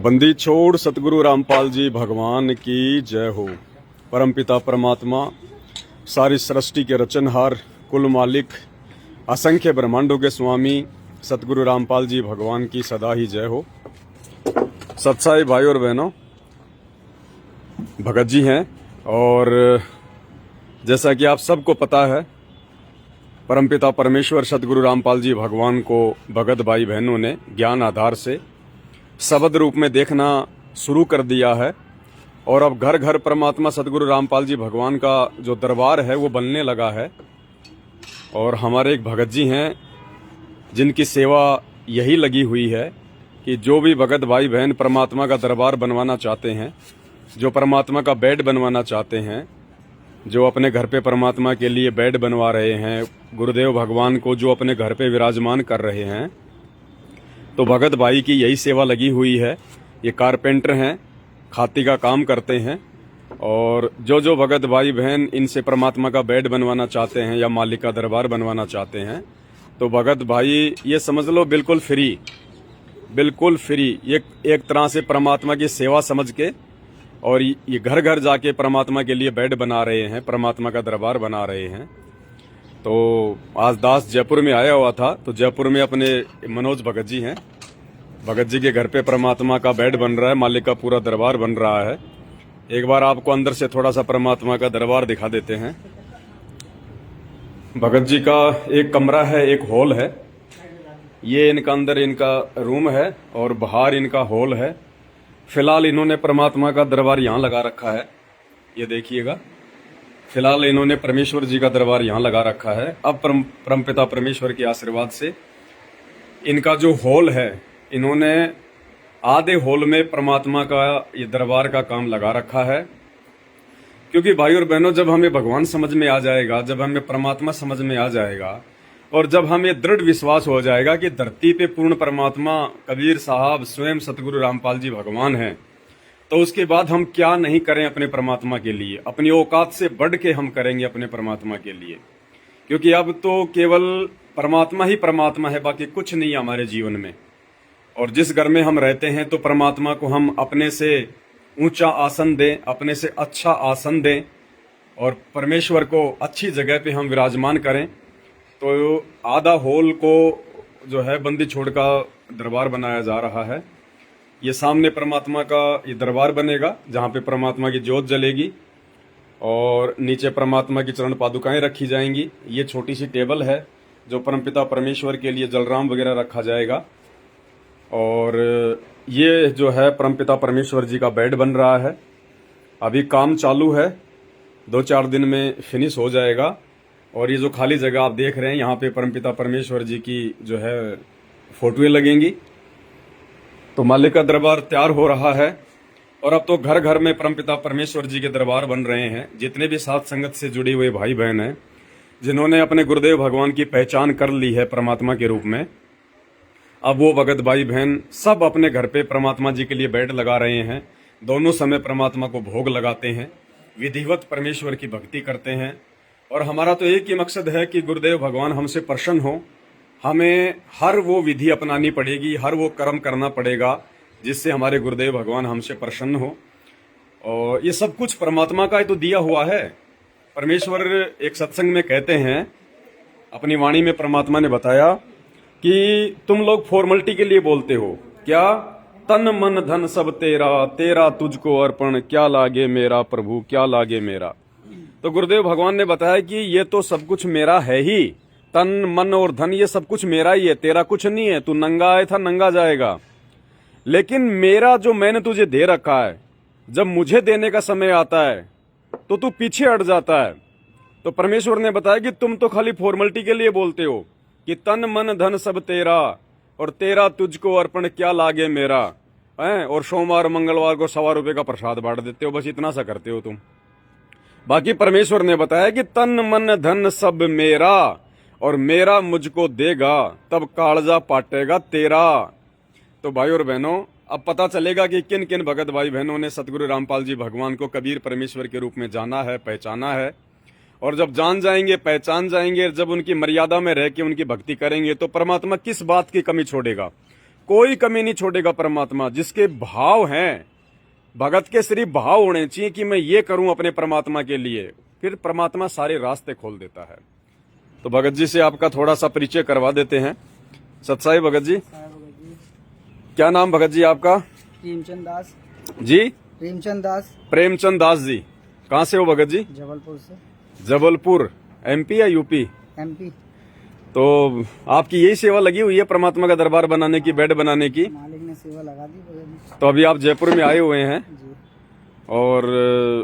बंदी छोड़ सतगुरु रामपाल जी भगवान की जय हो। परमपिता परमात्मा, सारी सृष्टि के रचनहार, कुल मालिक, असंख्य ब्रह्मांडों के स्वामी सतगुरु रामपाल जी भगवान की सदा ही जय हो। सत्साई भाई और बहनों, भगत जी हैं और जैसा कि आप सबको पता है, परमपिता परमेश्वर सतगुरु रामपाल जी भगवान को भगत भाई बहनों ने ज्ञान आधार से शब्द रूप में देखना शुरू कर दिया है और अब घर घर परमात्मा सतगुरु रामपाल जी भगवान का जो दरबार है वो बनने लगा है। और हमारे एक भगत जी हैं जिनकी सेवा यही लगी हुई है कि जो भी भगत भाई बहन परमात्मा का दरबार बनवाना चाहते हैं, जो परमात्मा का बेड बनवाना चाहते हैं, जो अपने घर पे परमात्मा के लिए बेड बनवा रहे हैं, गुरुदेव भगवान को जो अपने घर पे विराजमान कर रहे हैं, तो भगत भाई की यही सेवा लगी हुई है। ये कारपेंटर हैं, खाती का काम करते हैं और जो भगत भाई बहन इनसे परमात्मा का बेड बनवाना चाहते हैं या मालिक का दरबार बनवाना चाहते हैं, तो भगत भाई ये समझ लो बिल्कुल फ्री, बिल्कुल फ्री, ये एक तरह से परमात्मा की सेवा समझ के और ये घर घर जाके परमात्मा के लिए बेड बना रहे हैं, परमात्मा का दरबार बना रहे हैं। तो आज दास जयपुर में आया हुआ था, तो जयपुर में अपने मनोज भगत जी हैं, भगत जी के घर पे परमात्मा का बेड बन रहा है, मालिक का पूरा दरबार बन रहा है। एक बार आपको अंदर से थोड़ा सा परमात्मा का दरबार दिखा देते हैं। भगत जी का एक कमरा है, एक हॉल है, ये इनका अंदर इनका रूम है और बाहर इनका हॉल है। फिलहाल इन्होंने परमात्मा का दरबार यहाँ लगा रखा है, ये देखिएगा। फिलहाल इन्होंने परमेश्वर जी का दरबार यहाँ लगा रखा है। अब परमपिता परमेश्वर के आशीर्वाद से इनका जो हॉल है, इन्होंने आधे हॉल में परमात्मा का ये दरबार का काम लगा रखा है। क्योंकि भाई और बहनों, जब हमें भगवान समझ में आ जाएगा, जब हमें परमात्मा समझ में आ जाएगा और जब हमें दृढ़ विश्वास हो जाएगा कि धरती पे पूर्ण परमात्मा कबीर साहब स्वयं सतगुरु रामपाल जी भगवान हैं, तो उसके बाद हम क्या नहीं करें अपने परमात्मा के लिए, अपनी औकात से बढ़ के हम करेंगे अपने परमात्मा के लिए। क्योंकि अब तो केवल परमात्मा ही परमात्मा है, बाकी कुछ नहीं है हमारे जीवन में। और जिस घर में हम रहते हैं तो परमात्मा को हम अपने से ऊंचा आसन दें, अपने से अच्छा आसन दें और परमेश्वर को अच्छी जगह पे हम विराजमान करें। तो आधा हॉल को जो है बंदी छोड़ का दरबार बनाया जा रहा है। ये सामने परमात्मा का ये दरबार बनेगा जहाँ पे परमात्मा की ज्योत जलेगी और नीचे परमात्मा की चरण पादुकाएं रखी जाएंगी। ये छोटी सी टेबल है जो परमपिता परमेश्वर के लिए जलराम वगैरह रखा जाएगा। और ये जो है परमपिता परमेश्वर जी का बेड बन रहा है, अभी काम चालू है, 2-4 दिन में फिनिश हो जाएगा। और ये जो खाली जगह आप देख रहे हैं, यहाँ पे परमपिता परमेश्वर जी की जो है फोटोएं लगेंगी। तो मालिक का दरबार तैयार हो रहा है और अब तो घर घर में परमपिता परमेश्वर जी के दरबार बन रहे हैं। जितने भी साथ संगत से जुड़े हुए भाई बहन हैं, जिन्होंने अपने गुरुदेव भगवान की पहचान कर ली है परमात्मा के रूप में, अब वो भगत भाई बहन सब अपने घर पे परमात्मा जी के लिए बेड लगा रहे हैं। दोनों समय परमात्मा को भोग लगाते हैं, विधिवत परमेश्वर की भक्ति करते हैं। और हमारा तो एक ही मकसद है कि गुरुदेव भगवान हमसे प्रसन्न हो। हमें हर वो विधि अपनानी पड़ेगी, हर वो कर्म करना पड़ेगा जिससे हमारे गुरुदेव भगवान हमसे प्रसन्न हो। और ये सब कुछ परमात्मा का ही तो दिया हुआ है। परमेश्वर एक सत्संग में कहते हैं, अपनी वाणी में परमात्मा ने बताया कि तुम लोग फॉर्मेलिटी के लिए बोलते हो, क्या तन मन धन सब तेरा, तेरा तुझको अर्पण, क्या लागे मेरा प्रभु, क्या लागे मेरा। तो गुरुदेव भगवान ने बताया कि ये तो सब कुछ मेरा है ही, तन मन और धन ये सब कुछ मेरा ही है, तेरा कुछ नहीं है। तू नंगा आया था, नंगा जाएगा। लेकिन मेरा जो मैंने तुझे दे रखा है, जब मुझे देने का समय आता है तो तू पीछे हट जाता है। तो परमेश्वर ने बताया कि तुम तो खाली फॉर्मेलिटी के लिए बोलते हो कि तन मन धन सब तेरा और तेरा तुझको अर्पण, क्या लागे मेरा है। और सोमवार मंगलवार को 1.25 रुपए का प्रसाद बांट देते हो, बस इतना सा करते हो तुम। बाकी परमेश्वर ने बताया कि तन मन धन सब मेरा और मेरा मुझको देगा, तब कालजा पाटेगा तेरा। तो भाई और बहनों, अब पता चलेगा कि किन किन भगत भाई बहनों ने सतगुरु रामपाल जी भगवान को कबीर परमेश्वर के रूप में जाना है, पहचाना है। और जब जान जाएंगे, पहचान जाएंगे, जब उनकी मर्यादा में रह के उनकी भक्ति करेंगे, तो परमात्मा किस बात की कमी छोड़ेगा। कोई कमी नहीं छोड़ेगा परमात्मा। जिसके भाव हैं, भगत के सिर्फ भाव होने चाहिए कि मैं ये करूं अपने परमात्मा के लिए, फिर परमात्मा सारे रास्ते खोल देता है। तो भगत जी से आपका थोड़ा सा परिचय करवा देते हैं। सत्साई भगत जी, क्या नाम भगत जी आपका? प्रेमचंद दास जी? प्रेमचंद दास। प्रेमचंद दास जी, कहाँ से हो भगत जी? जबलपुर से। जबलपुर, एमपी या यूपी? एमपी। तो आपकी यही सेवा लगी हुई है परमात्मा का दरबार बनाने की, बेड बनाने की? मालिक ने सेवा लगा दी। तो अभी आप जयपुर में आए हुए हैं जी। और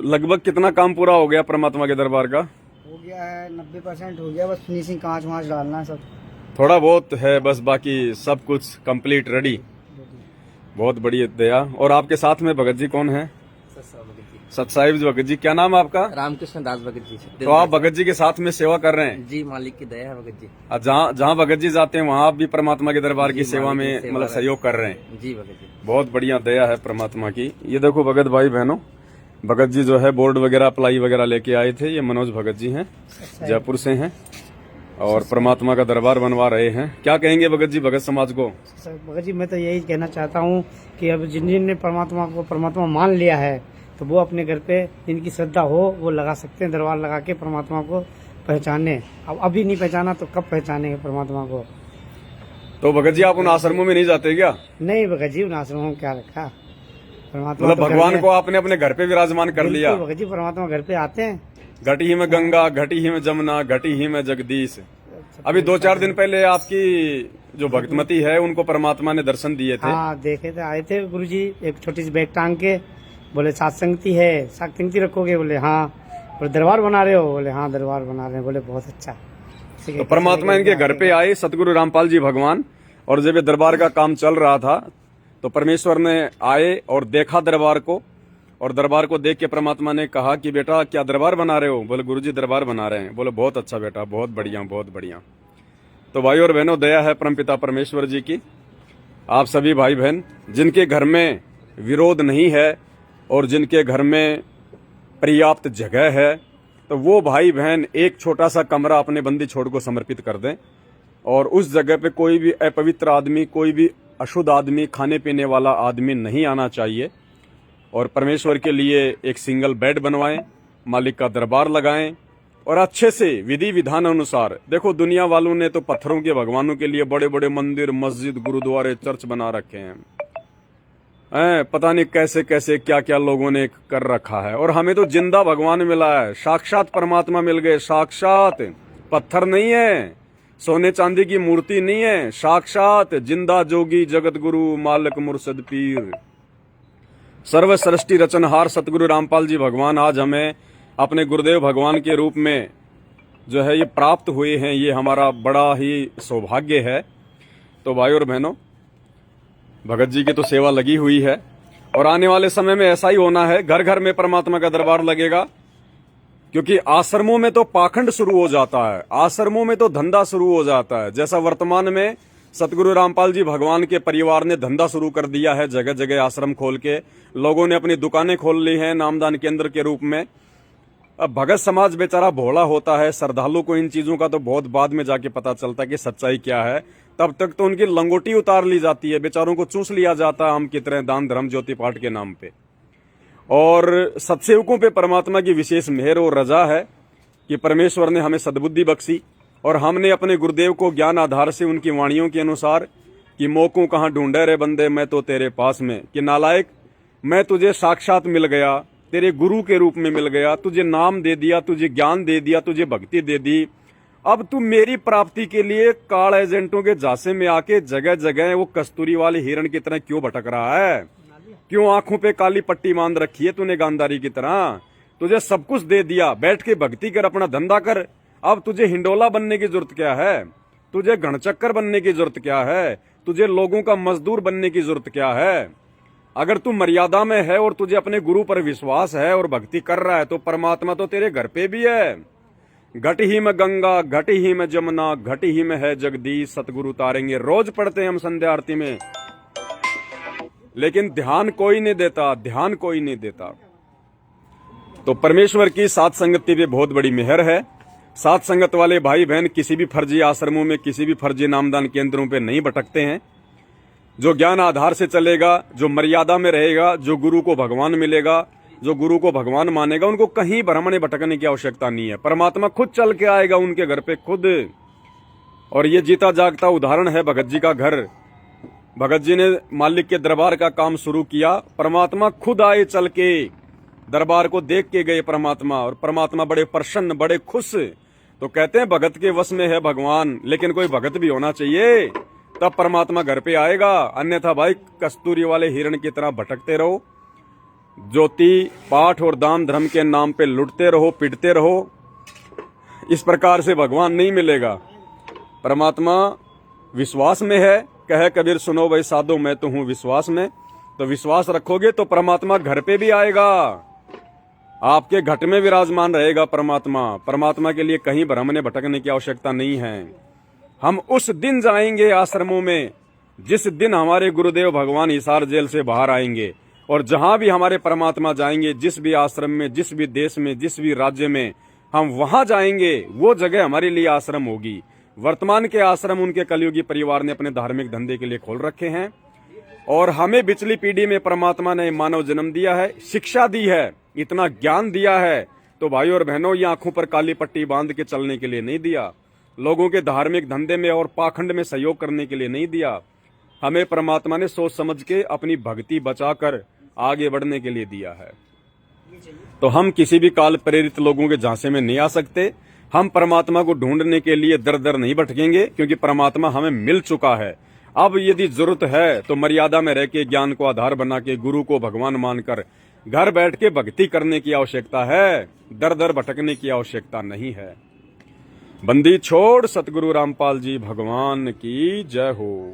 लगभग कितना काम पूरा हो गया परमात्मा के दरबार का? हो गया है 90% हो गया, बस फिनिशिंग कांच वाँच डालना है, सब थोड़ा बहुत है बस, बाकी सब कुछ कंप्लीट रेडी। बहुत बड़ी दया। और आपके साथ में भगत जी कौन है? सतसाहिब भगत जी। क्या नाम है आपका? रामकृष्ण दास भगत जी। तो आप भगत जी के साथ में सेवा कर रहे हैं? जी, मालिक की दया है भगत जी। जहाँ भगत जी जाते हैं वहाँ आप भी परमात्मा के दरबार की सेवा में मतलब सहयोग कर रहे हैं? जी भगत जी। बहुत बढ़िया दया है परमात्मा की। ये देखो भगत भाई बहनों, भगत जी जो है बोर्ड वगैरह अप्लाई वगैरह लेके आए थे। ये मनोज भगत जी हैं, जयपुर से हैं और परमात्मा का दरबार बनवा रहे हैं। क्या कहेंगे भगत जी भगत समाज को? भगत जी मैं तो यही कहना चाहता हूँ कि अब जिन परमात्मा मान लिया है तो वो अपने घर पे जिनकी श्रद्धा हो वो लगा सकते हैं, दरबार लगा के परमात्मा को पहचाने। अब अभी नहीं पहचाना तो कब पहचानेंगे परमात्मा को? तो भगत जी आप उन आश्रमों में नहीं जाते क्या? नहीं भगत जी, उन आश्रमों में क्या रखा, परमात्मा मतलब तो भगवान को आपने अपने घर पे विराजमान कर लिया। भगत जी परमात्मा घर पे आते हैं। घटी ही में गंगा, घटी ही में जमुना, घटी ही में जगदीश। अभी 2-4 दिन पहले आपकी जो भक्तमती है उनको परमात्मा ने दर्शन दिए थे। हाँ देखे थे, आए थे गुरुजी, एक छोटी सी बैग टांग के। बोले सत्संगति है, सत्संगति रखोगे? बोले हाँ। बोले दरबार बना रहे हो? बोले हाँ दरबार बना रहे हैं। बोले बहुत अच्छा। तो परमात्मा इनके घर पे आए, सतगुरु रामपाल जी भगवान। और जब ये दरबार का काम चल रहा था तो परमेश्वर ने आए और देखा दरबार को, और दरबार को देख के परमात्मा ने कहा कि बेटा क्या दरबार बना रहे हो? बोले गुरुजी दरबार बना रहे हैं। बोले बहुत अच्छा बेटा, बहुत बढ़िया, बहुत बढ़िया। तो भाई और बहनों, दया है परमपिता परमेश्वर जी की। आप सभी भाई बहन जिनके घर में विरोध नहीं है और जिनके घर में पर्याप्त जगह है, तो वो भाई बहन एक छोटा सा कमरा अपने बंदी छोड़ को समर्पित कर दें और उस जगह पे कोई भी अपवित्र आदमी, कोई भी अशुद्ध आदमी, खाने पीने वाला आदमी नहीं आना चाहिए। और परमेश्वर के लिए एक सिंगल बेड बनवाएं, मालिक का दरबार लगाएं और अच्छे से विधि विधान अनुसार। देखो दुनिया वालों ने तो पत्थरों के भगवानों के लिए बड़े बड़े मंदिर, मस्जिद, गुरुद्वारे, चर्च बना रखे हैं। पता नहीं कैसे कैसे क्या क्या लोगों ने कर रखा है। और हमें तो जिंदा भगवान मिला है, साक्षात परमात्मा मिल गए। साक्षात, पत्थर नहीं है, सोने चांदी की मूर्ति नहीं है, साक्षात जिंदा जोगी जगत गुरु मालिक मुर्शद पीर सर्व सृष्टि रचनहार सतगुरु रामपाल जी भगवान आज हमें अपने गुरुदेव भगवान के रूप में जो है ये प्राप्त हुए हैं। ये हमारा बड़ा ही सौभाग्य है। तो भाई और बहनों, भगत जी की तो सेवा लगी हुई है और आने वाले समय में ऐसा ही होना है। घर घर में परमात्मा का दरबार लगेगा, क्योंकि आश्रमों में तो पाखंड शुरू हो जाता है, आश्रमों में तो धंधा शुरू हो जाता है। जैसा वर्तमान में सतगुरु रामपाल जी भगवान के परिवार ने धंधा शुरू कर दिया है, जगह जगह आश्रम खोल के लोगों ने अपनी दुकानें खोल ली हैं नामदान केंद्र के रूप में। अब भगत समाज बेचारा भोला होता है, श्रद्धालु को इन चीजों का तो बहुत बाद में जाके पता चलता है कि सच्चाई क्या है। तब तक तो उनकी लंगोटी उतार ली जाती है, बेचारों को चूस लिया जाता है हम की तरह दान धर्म ज्योति पाठ के नाम पे। और सत्सेवकों पे परमात्मा की विशेष मेहर और रजा है कि परमेश्वर ने हमें सद्बुद्धि बख्शी और हमने अपने गुरुदेव को ज्ञान आधार से उनकी वाणियों के अनुसार कि मोको कहाँ ढूंढे रे बंदे मैं तो तेरे पास में, कि नालायक मैं तुझे साक्षात मिल गया, तेरे गुरु के रूप में मिल गया, तुझे नाम दे दिया, तुझे ज्ञान दे दिया, तुझे भक्ति दे दी। अब तू मेरी प्राप्ति के लिए काल एजेंटों के झांसे में आके जगह जगह वो कस्तूरी वाले हिरण की तरह क्यों भटक रहा है? क्यों आंखों पे काली पट्टी बांध रखी है तूने गांधारी की तरह? तुझे सब कुछ दे दिया, बैठ के भक्ति कर, अपना धंधा कर। अब तुझे हिंडोला बनने की जरूरत क्या है? तुझे घणचक्कर बनने की जरूरत क्या है? तुझे लोगों का मजदूर बनने की जरूरत क्या है? अगर तू मर्यादा में है और तुझे अपने गुरु पर विश्वास है और भक्ति कर रहा है तो परमात्मा तो तेरे घर पे भी है। घट ही में गंगा, घट ही में जमुना, घट ही में है जगदीश सतगुरु तारेंगे। रोज पढ़ते हैं हम संध्या आरती में, लेकिन ध्यान कोई नहीं देता, ध्यान कोई नहीं देता। तो परमेश्वर की साथ संगति पे बहुत बड़ी मेहर है। साथ संगत वाले भाई बहन किसी भी फर्जी आश्रमों में, किसी भी फर्जी नामदान केंद्रों पे नहीं भटकते हैं। जो ज्ञान आधार से चलेगा, जो मर्यादा में रहेगा, जो गुरु को भगवान मिलेगा, जो गुरु को भगवान मानेगा, उनको कहीं भ्रमणे भटकने की आवश्यकता नहीं है। परमात्मा खुद चल के आएगा उनके घर पे खुद। और ये जीता जागता उदाहरण है भगत जी का घर। भगत जी ने मालिक के दरबार का काम शुरू किया, परमात्मा खुद आए चल के, दरबार को देख के गए परमात्मा, और परमात्मा बड़े प्रसन्न, बड़े खुश। तो कहते हैं भगत के वश में है भगवान, लेकिन कोई भगत भी होना चाहिए, तब परमात्मा घर पे आएगा। अन्यथा भाई कस्तूरी वाले हिरण की तरह भटकते रहो, ज्योति पाठ और दान धर्म के नाम पे लुटते रहो, पिटते रहो, इस प्रकार से भगवान नहीं मिलेगा। परमात्मा विश्वास में है, कहे कबीर सुनो भाई साधो मैं तो हूं विश्वास में। तो विश्वास रखोगे तो परमात्मा घर पे भी आएगा, आपके घट में विराजमान रहेगा परमात्मा। परमात्मा के लिए कहीं भ्रमने भटकने की आवश्यकता नहीं है। हम उस दिन जाएंगे आश्रमों में जिस दिन हमारे गुरुदेव भगवान हिसार जेल से बाहर आएंगे, और जहां भी हमारे परमात्मा जाएंगे, जिस भी आश्रम में, जिस भी देश में, जिस भी राज्य में हम वहां जाएंगे, वो जगह हमारे लिए आश्रम होगी। वर्तमान के आश्रम उनके कलयुगी परिवार ने अपने धार्मिक धंधे के लिए खोल रखे हैं, और हमें पिछली पीढ़ी में परमात्मा ने मानव जन्म दिया है, शिक्षा दी है, इतना ज्ञान दिया है। तो भाई और बहनों, ये आंखों पर काली पट्टी बांध के चलने के लिए नहीं दिया, लोगों के धार्मिक धंधे में और पाखंड में सहयोग करने के लिए नहीं दिया। हमें परमात्मा ने सोच समझ के अपनी भक्ति बचाकर आगे बढ़ने के लिए दिया है। तो हम किसी भी काल प्रेरित लोगों के झांसे में नहीं आ सकते। हम परमात्मा को ढूंढने के लिए दर दर नहीं भटकेंगे, क्योंकि परमात्मा हमें मिल चुका है। अब यदि जरूरत है तो मर्यादा में रह के, ज्ञान को आधार बना के, गुरु को भगवान मानकर घर बैठ के भक्ति करने की आवश्यकता है, दर दर भटकने की आवश्यकता नहीं है। बंदी छोड़ सतगुरु रामपाल जी भगवान की जय हो।